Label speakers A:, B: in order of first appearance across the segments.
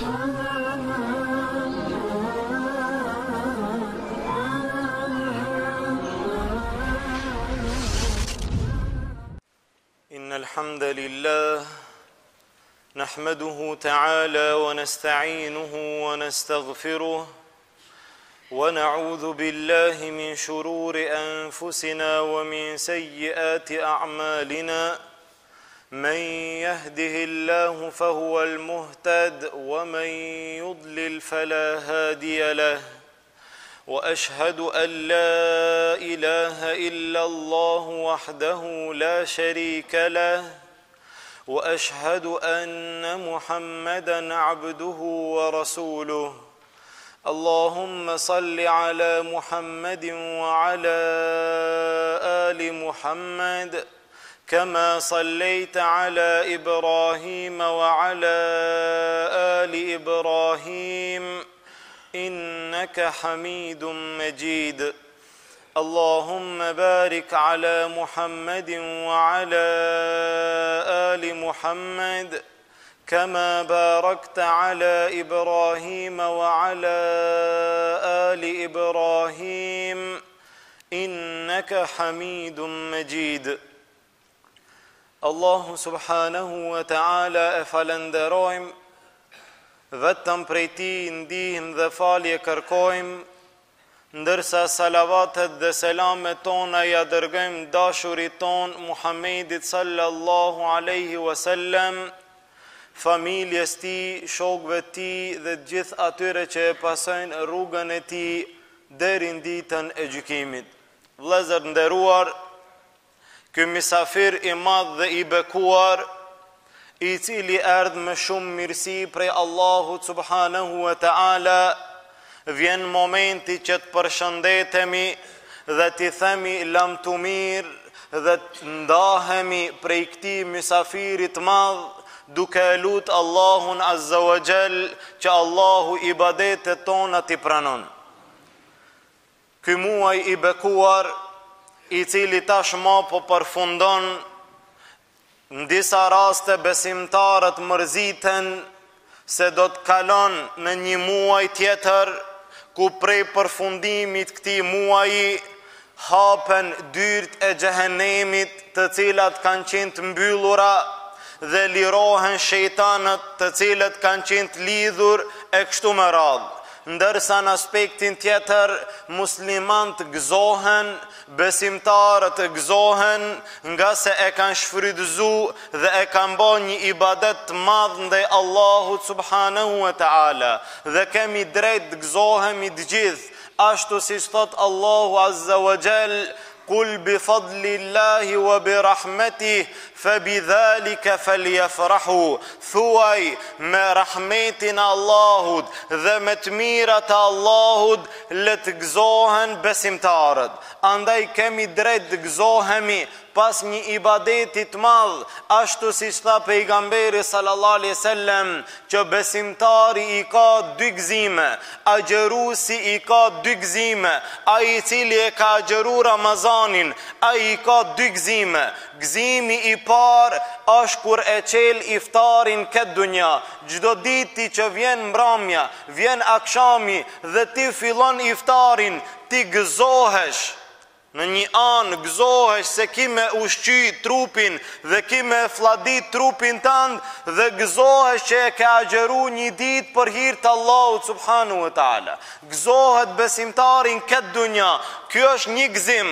A: إن الحمد لله نحمده تعالى ونستعينه ونستغفره ونعوذ بالله من شرور أنفسنا ومن سيئات أعمالنا من يهده الله فهو المهتد ومن يضلل فلا هادي له وأشهد أن لا إله إلا الله وحده لا شريك له وأشهد أن محمدًا عبده ورسوله اللهم صل على محمد وعلى آل محمد كما صليت على إبراهيم وعلى آل إبراهيم إنك حميد مجيد اللهم بارك على محمد وعلى آل محمد كما باركت على إبراهيم وعلى آل إبراهيم إنك حميد مجيد الله سبحانه وتعالى أفلندرojmë vetëm prej Tij ndihmë dhe falje kërkojmë, ndërsa salavatet dhe selamet tona ja dërgojmë dashurit ton Muhammedit sallallahu alaihi wasallam, familjes Tij, shokëve Tij dhe gjithë atyre që e pasojnë rrugën e Tij deri në ditën e gjykimit. Vëllezër nderuar, ky mysafir i madh dhe i bekuar, i cili erdhë me shumë mirësi prej Allahut subhanahu wa ta'ala, vjen momenti që të përshëndetemi dhe t'i themi lam të mirë dhe të ndahemi prej këtij mysafirit madh, duke lutë Allahun azza wa jall që Allahu ibadetet tona t'i pranon. Ky muaj i bekuar, i cili tashmë po përfundon, në disa raste besimtarët mërziten se do të kalon në një muaj tjetër, ku prej përfundimit këtij muaji hapen dyert e xhehenemit, të cilat kanë qenë të mbyllura, dhe lirohen shejtanët, të cilët kanë qenë të lidhur e kështu me radhë. Ndërsa në aspektin tjetër muslimanët gëzohen, besimtarët gëzohen, nga se e kanë shfrytëzuar dhe e kanë bërë një ibadet të madh ndaj Allahut subhanahu wa ta'ala, dhe kemi drejt të gëzohemi të gjithë, ashtu siç thot Allahu azza wa jall: "Kul bi fadlillahi wa bi rahmetih fabidhalika falyafrahu." Thuaj, me rahmetin e Allahut dhe me të mirat e Allahut le të gëzohen besimtarët. Andaj kemi drejt të gëzohemi pas një ibadeti të madh, ashtu siç tha pejgamberi sallallahu alaihi wasallam, që besimtari i ka dy gëzime, agjëruesi i ka dy gëzime, ai i cili e ka agjëruar Ramazanin, ai i ka dy gëzime. Gëzimi i parë është kur e çel iftarin këtë dunja. Çdo ditë që vjen mbrëmja, vjen akşami dhe ti fillon iftarin, ti gëzohesh. Në një anë gëzohesh se ki me ushqy trupin dhe ki me fladit trupin tënd, dhe gëzohesh që e ka agjëru një ditë për hir të Allahut subhanahu wa ta'ala. Gëzohet besimtarin këtë dunja. Ky është një gëzim.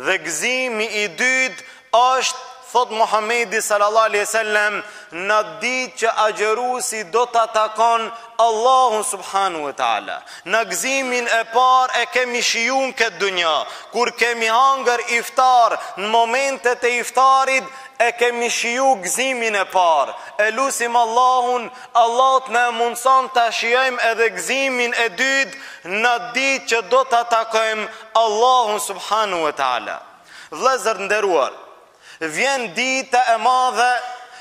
A: Dhe gëzimi i dytë është, thot Muhamedi sallallahu alaihi wasallam, në ditë që agjëruesi do ta takon Allahun subhanahu wa ta'ala. Në gëzimin e parë e kemi shijuar këtë dunja, kur kemi hangër iftar, në momentet e iftarit e kemi shiju gëzimin e parë. E lusim Allahun, Allah të na mundson ta shijojmë edhe gëzimin e dytë në ditë që do ta takojmë Allahun subhanahu wa ta'ala. Vëllezër nderuar, vjen dita e madhe,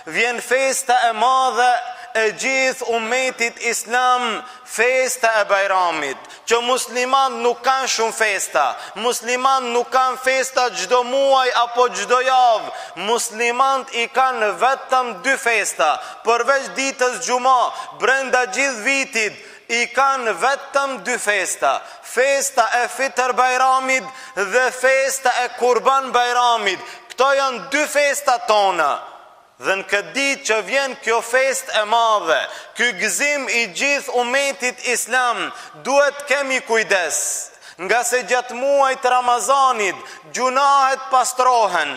A: vjen festa e madhe e gjithë ummetit islam festa e Bajramit, që musliman nuk kanë shumë festa, musliman nuk kanë festa gjdo muaj apo gjdo javë, muslimant i kanë vetëm 2 festa, përveç ditës gjuma, brenda gjithë vitit, i kanë vetëm 2 festa, festa e Fitr Bajramit dhe festa e Kurban Bajramit. Këto janë 2 festa tona. Dhe në këtë ditë që vjen kjo fest e madhe, ky gëzim i gjithë ummetit islam, duhet kemi kujdes, nga se gjatë muajt Ramazanit gjunahet pastrohen,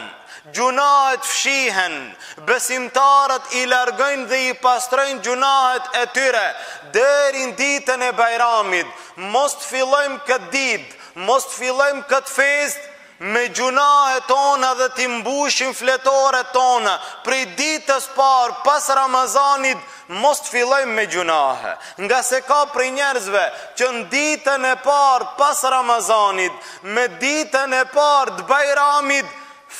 A: gjunahet fshihen, besimtarët i largojnë dhe i pastrojnë gjunahet e tyre deri në ditën e Bajramit. Mos të fillojmë këtë ditë, mos të fillojmë këtë fest me gjunahet tona dhe t'i mbushim fletore tona. Prej ditës parë pas Ramazanit mos të fillojmë me gjunahe, nga se ka prej njerëzve që në ditën e parë pas Ramazanit, me ditën e parë të Bajramit,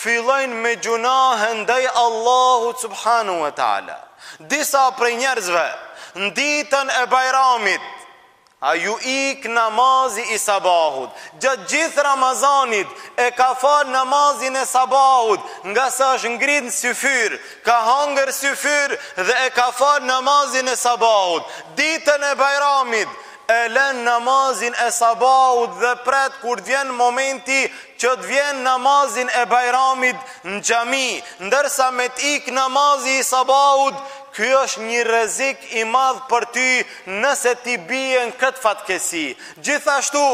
A: fillojnë me gjunahe ndaj Allahut subhanu wa ta'ala. Disa prej njerëzve në ditën e Bajramit a ju ik namazi i sabahut, gjatë gjithë Ramazanit e ka fal namazin e sabahut, nga sa është ngrit në syfyr, ka hangër syfyr dhe e ka fal namazin e sabahut. Ditën e Bajramit e lën namazin e sabahut dhe pret kur vjen momenti që të vjen namazin e Bajramit në xhami, ndërsa me t'ik namazi i sabahut, ky është një rrezik i madh për ty nëse ti bie në këtë fatkesi. Gjithashtu,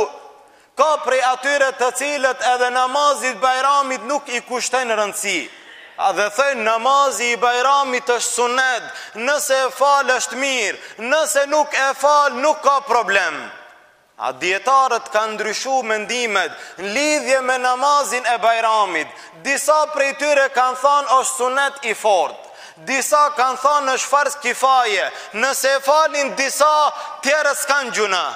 A: ka prej atyre të cilët edhe namazit Bajramit nuk i kushtojnë rëndësi. A dhe thënë namazi i Bajramit është sunet, nëse e fal është mirë, nëse nuk e fal nuk ka problem. A dietarët kanë ndryshuar mendimet në lidhje me namazin e Bajramit. Disa prej tyre kanë thënë është sunet i fortë, disa kanë thënë është farz kifaje, nëse e falin disa, tjerët s'kan gjuna.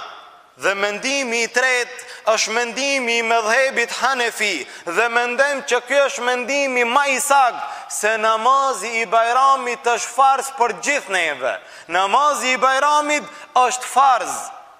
A: Dhe mendimi i tretë është mendimi i medhhebit Hanefi, dhe mendojmë që ky është mendimi më i saktë, se namazi i Bajramit është farz për gjithë neve. Namazi i Bajramit është farz,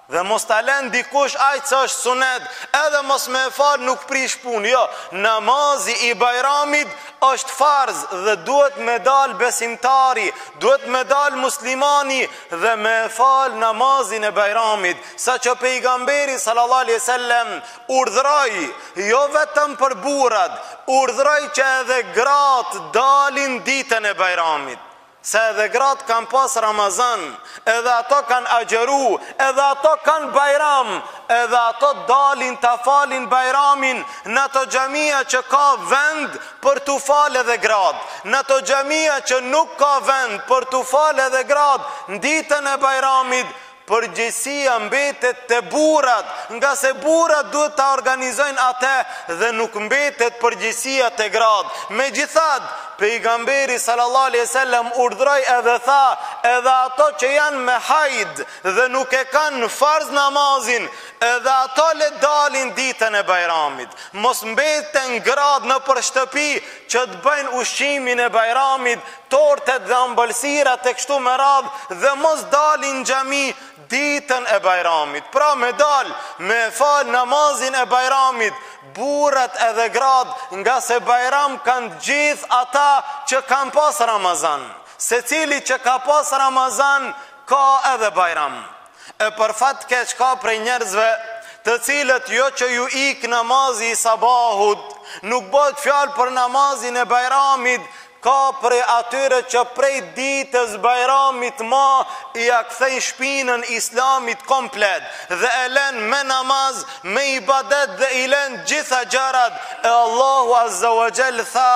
A: dhe mos ta lën dikush aq që është sunet, edhe mos me fal nuk prish punë. Jo, namazi i Bajramit është farz dhe duhet me dal besimtari, duhet me dal muslimani dhe me fal namazin e Bajramit, sa që pejgamberi sallallahu alaihi wasallam urdhroi jo vetëm për burrat, urdhroi që edhe gratë dalin ditën e Bajramit. Se edhe gratë kanë pas Ramazan, edhe ato kanë agjeru, edhe ato kanë Bajram, edhe ato dalin të falin Bajramin në ato xhamia që ka vend për të falë edhe gratë, në ato xhamia që nuk ka vend për të falë edhe gratë në ditën e Bajramit, përgjegjësia mbetet te burrat, nga se burrat duhet ta organizojnë atë dhe nuk mbetet përgjegjësia te gratë. Megjithatë, pejgamberi sallallahu alaihi wasallam urdhroi edhe tha, edhe ato që janë me hajd dhe nuk e kanë në farz namazin, edhe ato le dalin ditën e Bajramit. Mos mbeten gratë në për shtëpi që të bëjnë ushqimin e Bajramit, tortet dhe ëmbëlsirat e kështu me radhë, dhe mos dalin në xhami ditën e Bajramit. Pra me dal, me fal namazin e Bajramit, burrat edhe gratë, nga se Bajram kanë gjithë ata që kanë pas Ramazan. Secili që ka pas Ramazan ka edhe Bajram. E për fat keq ka prej njerëzve të cilët jo që ju ik namazi i sabahut, nuk bëhet fjalë për namazin e Bajramit, ka prej atyre që prej ditës Bajramit ma i akthej shpinën islamit komplet dhe e len me namaz, me ibadet dhe i len gjitha gjarat. E Allahu azza wa jall tha: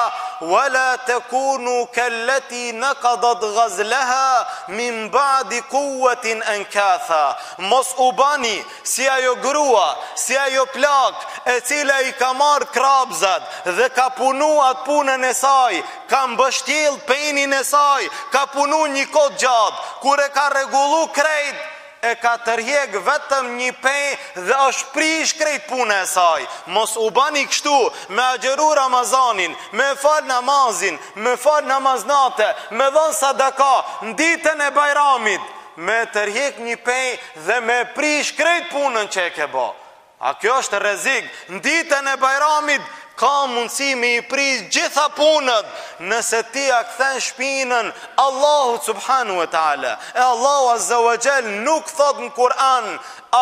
A: "Wala takunu kallati naqadat ghazlaha min ba'di quwwatin ankatha." Mos u bani si ajo grua, si ajo plak e cila i ka marr krabzat dhe ka punuar punën e saj, ka mbështjell penin e saj, ka punu një kohë gjatë, kur e ka rregullu krejt, e ka tërhjek vetëm një pej dhe është prish krejt punë e saj. Mos u bani kështu, me agjeru Ramazanin, me fal namazin, me fal namaznate, me dhon sadaka, në ditën e Bajramit, me tërhjek një pej dhe me prish krejt punën që e ke bo. A kjo është rrezik, në ditën e Bajramit, ka mundësi me i prish gjitha punët nëse ti a kthen shpinën Allahu subhanu wa ta'ala. E Allahu azza wa jall nuk thot në Kur'an,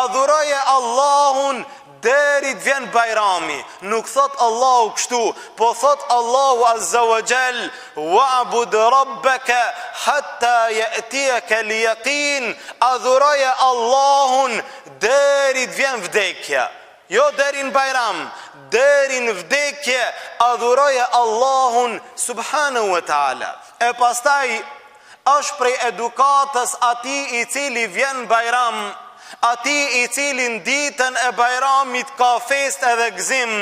A: adhuroje Allahun deri të vjen Bajrami. Nuk thot Allahu kështu, po thot Allahu azza wa jall, wa'bud rabbaka hatta ya'tiyaka al-yaqin. Adhuroje Allahun deri të vjen vdekja. Jo deri në Bajram, deri në vdekje, adhuroje Allahun subhanahu wa ta'ala. E pastaj, është prej edukatës ati i cili vjen Bajram, ati i cili në ditën e Bajramit ka fest edhe gzim,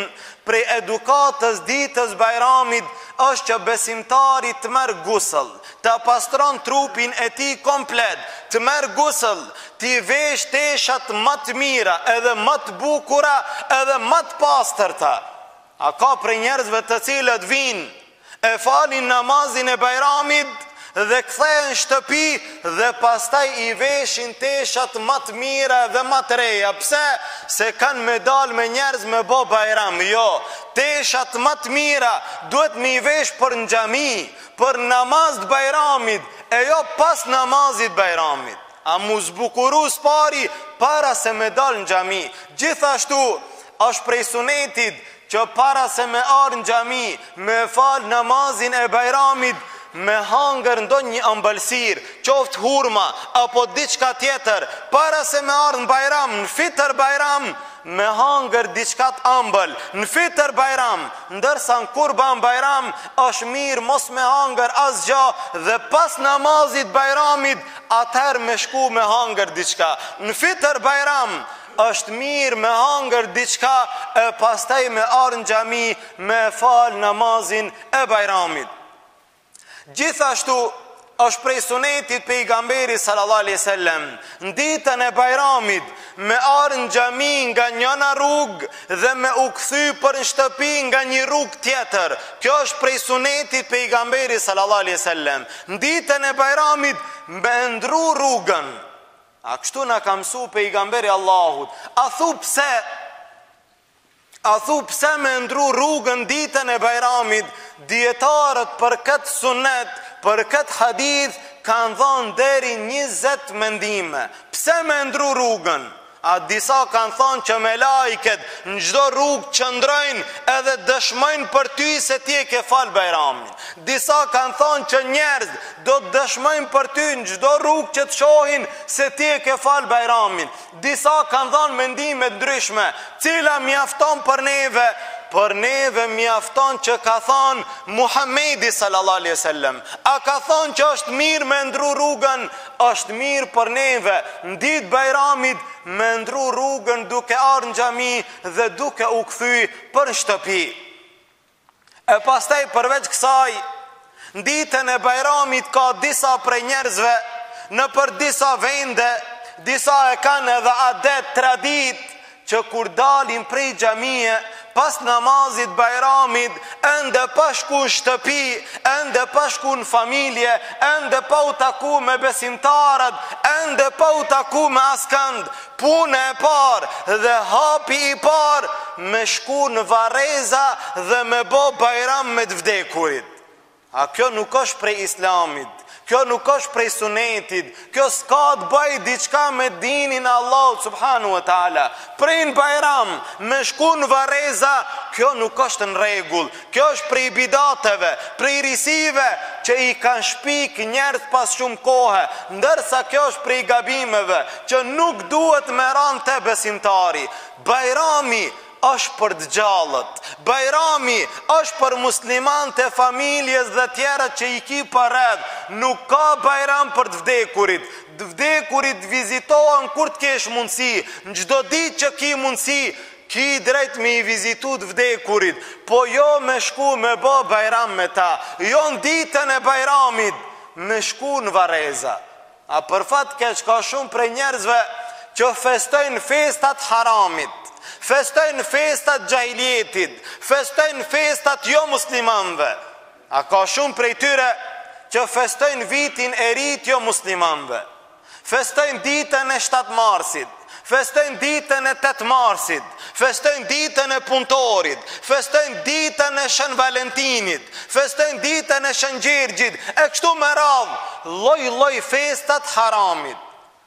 A: prej edukatës ditës Bajramit është që besimtari të merë gusëll, të pastron trupin e ti komplet, të merë gusëll, të vesh teshat më të mira, edhe më të bukura, edhe më të pastërta. A ka prej njerëzve të cilët vinë, e falin namazin e Bajramit, dhe kthehen shtëpi dhe pastaj i veshin teshat më të mira dhe më të reja. Pse? Se kanë me dal me njerëz me bo Bajram. Jo, teshat më të mira duhet me i vesh për në xhami, për namaz të Bajramit, e jo pas namazit Bajramit. A mu zbukuru s'pari para se me dal në xhami. Gjithashtu është prej sunetit që para se me arë në xhami, me fal namazin e Bajramit, me hangër ndonjë një ëmbëlsir, qoftë hurma apo diçka tjetër, para se me ardhë në Bajram, në fitër Bajram, me hangër diçka të ëmbël, në fitër Bajram, ndërsa në kurban Bajram, është mirë mos me hangër asgjë dhe pas namazit Bajramit, atëherë me shku me hangër diçka. Në fitër Bajram, është mirë me hangër diçka e pastaj me ardhë në xhami, me fal namazin e Bajramit. Gjithashtu është prej sunetit pejgamberi sallallahu alaihi wasallam, në ditën e Bajramit me arë në xhami nga njëna rrugë dhe me u kthy për në shtëpi nga një rrugë tjetër. Kjo është prej sunetit pejgamberi sallallahu alaihi wasallam. Në ditën e Bajramit me ndru rrugën. A kështu na ka mësu pejgamberi Allahut. A thu pse me ndru rrugën ditën e Bajramit? Dietarët për këtë sunet, për këtë hadith, kanë dhënë deri 20 mendime. Pse me ndru rrugën? A disa kanë thonë që me lajket në gjdo rrugë qëndrojnë edhe dëshmojnë për ty se ti e ke fal Bajramin. Disa kanë thonë që njerëz do të dëshmojnë për ty në gjdo rrugë që të shohin se ti e ke fal Bajramin. Disa kanë thonë mendime ndryshme, cila mjafton për neve. Për neve mjafton që ka thonë Muhamedi sallallahu alaihi wasallam. A ka thonë që është mirë me ndru rrugën? Është mirë për neve në ditë Bajramit me ndru rrugën duke arë në xhami dhe duke u kthy për shtëpi. E pastaj përveç kësaj, në ditën e Bajramit ka disa prej njerëzve në për disa vende, disa e kanë edhe adet, tradit, që kur dalin prej xhamie pas namazit Bajramit, ende pa shku në shtëpi, ende pa shku në familje, ende pa u taku me besimtarët, ende pa u taku me askënd, punë e parë dhe hapi i parë me shku në Vareza dhe me bo Bajram me të vdekurit. A kjo nuk është prej Islamit. Kjo nuk është prej sunetit, kjo s'ka të bëj diçka me dinin Allah subhanu wa ta'ala. Prej në Bajram, me shku në Vareza, kjo nuk është në regull. Kjo është prej bidateve, prej risive që i kanë shpik njerët pas shumë kohë, ndërsa kjo është prej gabimeve që nuk duhet me ranë të besimtari. Bajrami është për dgjallët. Bajrami është për muslimanët e familjes dhe tjera që i ki përred. Nuk ka Bajram për të vdekurit. Të vdekurit vizitohen kur të kesh mundësi. Në çdo ditë që ki mundësi, ki drejt me i vizitu të vdekurit. Po jo me shku me bë Bajram me ta. Jo në ditën e Bajramit me shku në Vareza. A për fat keq ka shumë prej njerëzve që festojnë festat haramit, festojnë festat gjahiljetit, festojnë festat jo muslimanve. A ka shumë prej tyre që festojnë vitin e rit jo muslimanve, festojnë ditën e 7 marsit, festojnë ditën e 8 marsit, festojnë ditën e punëtorit, festojnë ditën e Shën Valentinit, festojnë ditën e Shën Gjergjit, e kështu me radhë, lloj festat haramit.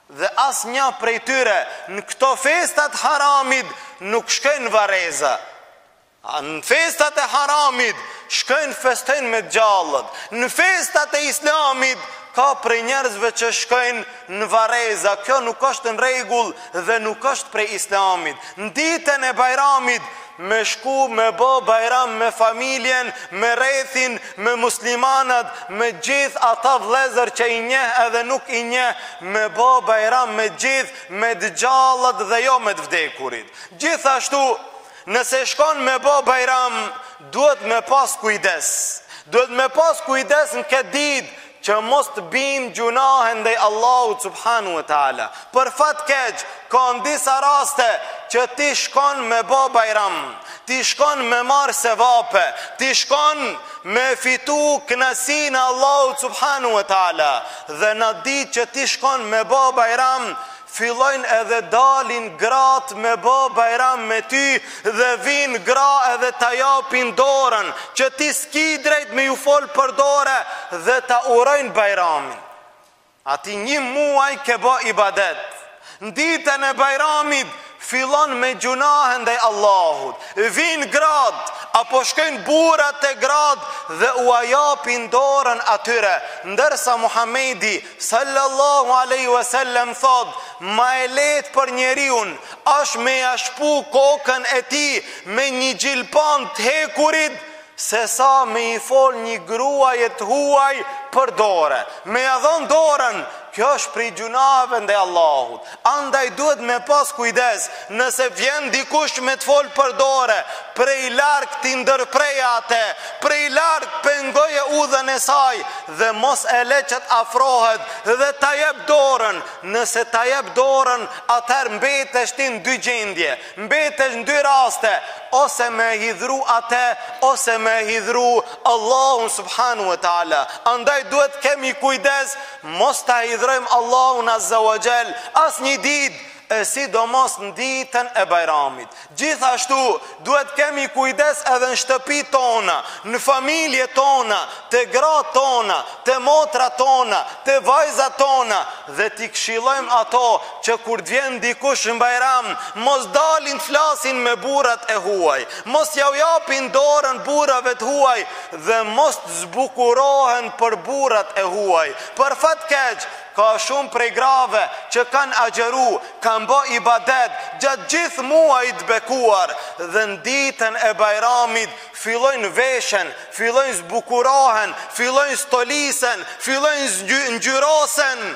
A: Dhe asnjë prej tyre në këto festat haramit nuk shkojnë vareza. Në festat e haramit shkojnë festojnë me gjallët. Në festat e islamit ka prej njerëzve që shkojnë në vareza. Kjo nuk është në rregull dhe nuk është prej islamit. Në ditën e Bajramit me shku, me bo Bajram me familjen, me rrethin, me muslimanat, me gjithë ata vëllezër që i njeh edhe nuk i njeh, me bo Bajram me gjithë, me dëgjallët dhe jo me të vdekurit. Gjithashtu, nëse shkon me bo Bajram, duhet me pas kujdes. Duhet me pas kujdes në këtë ditë që mos të bim gjunahe ndaj Allahut subhanu wa ta'ala. Për fat keq, ka në disa raste që ti shkon me bo Bajram, ti shkon me marë sevape, ti shkon me fitu kënaqësinë e Allahut subhanu wa ta'ala. Dhe në ditë që ti shkon me bo Bajram, fillojnë edhe dalin gratë me bo Bajram me ty dhe vinë gra edhe ta japin dorën që ti s'ki drejt me ju folë për dore dhe ta urojnë Bajramin. Ati 1 muaj ke bo ibadet. Në ditën e Bajramit fillon me gjunahe ndaj Allahut. Vinë gratë apo shkojnë burrat e gratë dhe u japin dorën atyre. Ndërsa Muhamedi sallallahu alaihi wasallam thot, ma e lehtë për njeriun është me ja shpu kokën e tij me një gjilpan të hekurit, se sa me i fol një gruaje të huaj për dore. Me ja dhon dorën, kjo është prej gjunave ndaj Allahut. Andaj duhet me pas kujdes, nëse vjen dikush me të fol për dore, prej larg ti ndërprej atë, prej larg pengoje udhën e saj dhe mos e le që të afrohet dhe ta jep dorën. Nëse ta jep dorën, atëherë mbetesh ti në 2 gjendje, mbetesh në 2 raste, ose me hidhru atë, ose me hidhru Allahun subhanu wa ta'ala. Andaj duhet kemi kujdes, mos ta hidhrojmë Allahun azza wa jall as një ditë, e sidomos në ditën e Bajramit. Gjithashtu duhet kemi kujdes edhe në shtëpi tona, në familje tona, të gratë tona, të motra tona, të vajza tona, dhe t'i këshillojmë ato që kur t'vjen dikush në Bajram, mos dalin flasin me burrat e huaj, mos ja u japin dorën burrave të huaj dhe mos të zbukurohen për burrat e huaj. Për fat keq, ka shumë prej grave që kanë agjeru, kanë bë ibadet gjatë gjithë muajit bekuar dhe në ditën e Bajramit fillojnë veshen, fillojnë zbukurohen, fillojnë stolisen, fillojnë ngjyrosen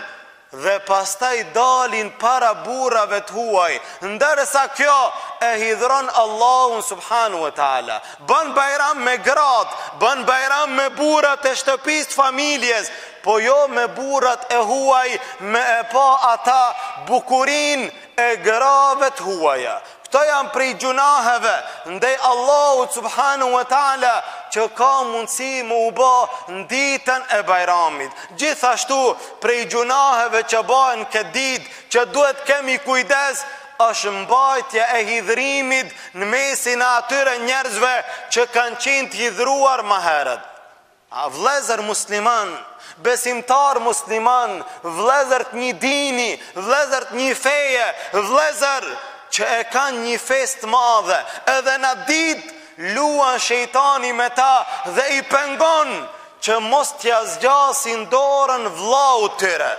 A: dhe pastaj dalin para burrave të huaj, ndërsa kjo e hidhron Allahun subhanu wa ta'ala. Bën Bajram me gratë, bën Bajram me burrat e shtëpisë të familjes, po jo me burrat e huaj, me e pa ata bukurin e grave të huaja. Këto janë prej gjunaheve ndaj Allahut subhanu wa ta'ala që ka mundësi më u bë në ditën e Bajramit. Gjithashtu prej gjunaheve që bëhen këtë ditë që duhet kemi kujdes, është mbajtja e hidhrimit në mesin e atyre njerëzve që kanë qenë të hidhruar më herët. A vëllezër musliman, besimtar musliman, vëllezër të një dini, vëllezër të një feje, vëllezër që e kanë një fest madhe, edhe në ditë luan shejtani me ta dhe i pengon që mos t'ja zgjasin dorën vllaut tyre.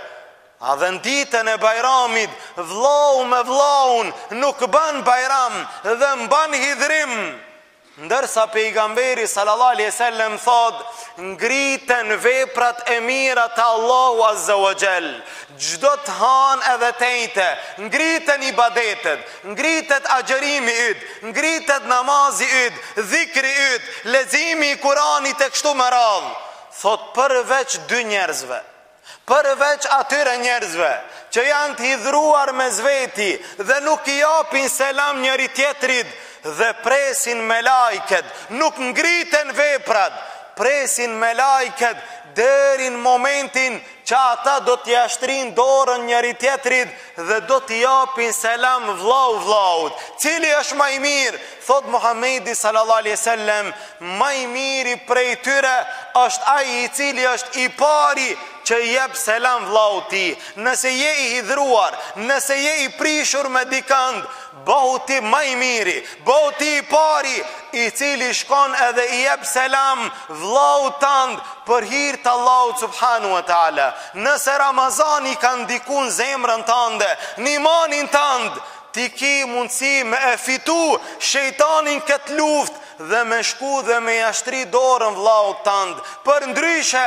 A: A dhe në ditën e Bajramit, vllau me vlaun nuk bën Bajram dhe mban hidhrim. Ndërsa pejgamberi sallallahu alaihi wasallam thot, ngriten veprat e mira të Allahu azza wa jall. Çdo të han edhe tejte, ngriten ibadetet, ngritet agjerimi yt, ngritet namazi yt, dhikri yt, leximi i Kuranit e kështu me radhë. Thot përveç 2 njerëzve, përveç atyre njerëzve që janë të hidhruar me zveti dhe nuk I japin selam njëri tjetrit dhe presin me lajket, nuk ngriten veprat, presin me lajket deri në momentin që ata do t'ja shtrin dorën njëri tjetrit dhe do t'i japin selam vllaut. Cili është më I mirë? Thot Muhamedi sallallahu alaihi wasallam, më I miri prej tyre është ai I cili është I pari që I jep selam vllaut ti. Nëse je I hidhruar, nëse je I prishur me dikand, bëhu ti më I miri, bëhu ti I pari I cili shkon edhe I jep selam vllaut tand për hir të Allahut subhanu wa taala. Nëse Ramazani ka ndikun zemrën tënde, në imanin tënd, ti ki mundësi me e fitu shejtanin këtë luftë dhe me shku dhe me jashtri dorën vllaut tënd. Për ndryshe,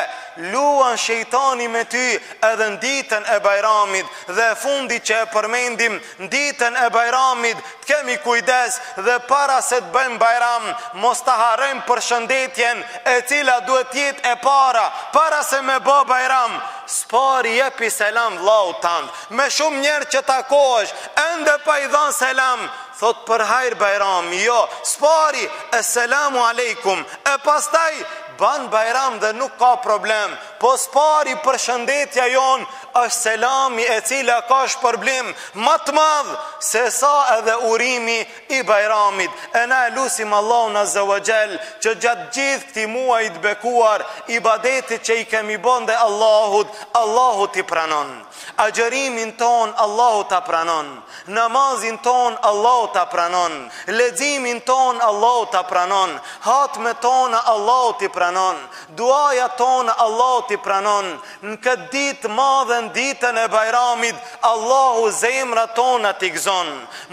A: luan shejtani me ty edhe në ditën e Bajramit dhe fundi që e përmendim, në ditën e Bajramit të kemi kujdes dhe para se të bëjmë Bajram, mos të harrojmë përshëndetjen e cila duhet jetë e para se me bë Bajram. Spari jepi selam vllaut tënd. Me shumë njerë që takohesh, ende pa I dhan selam, thot për hajr Bajrami, jo, spari, esselamu alejkum, e pastaj ban Bajram dhe nuk ka problem, po spari për shëndetja jon është selami e cila ka shpërblim më të madh se sa edhe urimi I Bajramit. E na lusim Allahun azza wa jall që gjatë gjithë këtij muaji të bekuar, ibadetit që I kemi bën dhe Allahu t'i pranon. Agjerimin ton Allahu ta pranon, namazin ton Allahu ta pranon, leximin ton Allahu ta pranon, hatmet tona Allahu t'i pranon, duaja tona Allahu t'i pranon. Në këtë ditë madhe, në ditën e Bajramit, Allahu zemra tona t'i gëzon.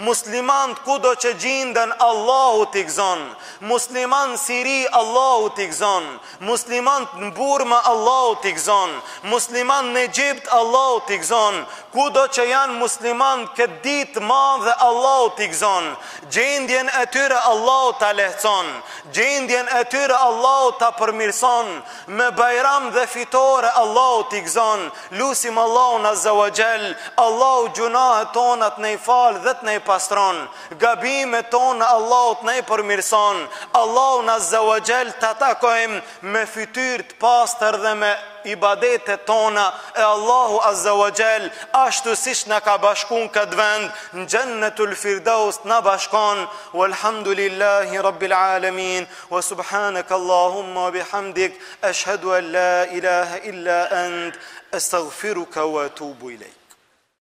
A: Muslimant kudo që gjindën Allahu t'i gëzon. Muslimant në Siri Allahu t'i gëzon. Muslimant në Burma Allahu t'i gëzon. Muslimant në Egjipt Allahu t'i gëzon. Kudo që janë muslimant këtë ditë madhe Allahu t'i gëzon. Gjendjen e tyre Allahu t'a lehtëson. Gjendjen e tyre Allahu t'a përmirëson. Me Bajram dhe fitore Allahu t'i gëzon. Lusim Allahun azza wa jall, Allahu gjunahet tona t'ne I fal dhe t'ne I pastron. Gabimet tona Allahu t'ne I përmirëson. Allahun azza wa jall t'a takojmë me fytyrë të pastër dhe me ibadetet tona e Allahu azza wa jall ashtu siç na ka bashkuar këtë vend në Jannatul Firdaus na bashkon. Walhamdulillahi rabbil alamin wa subhanaka Allahumma bihamdik ashhadu an la ilaha illa ant astaghfiruka wa atubu ilayk.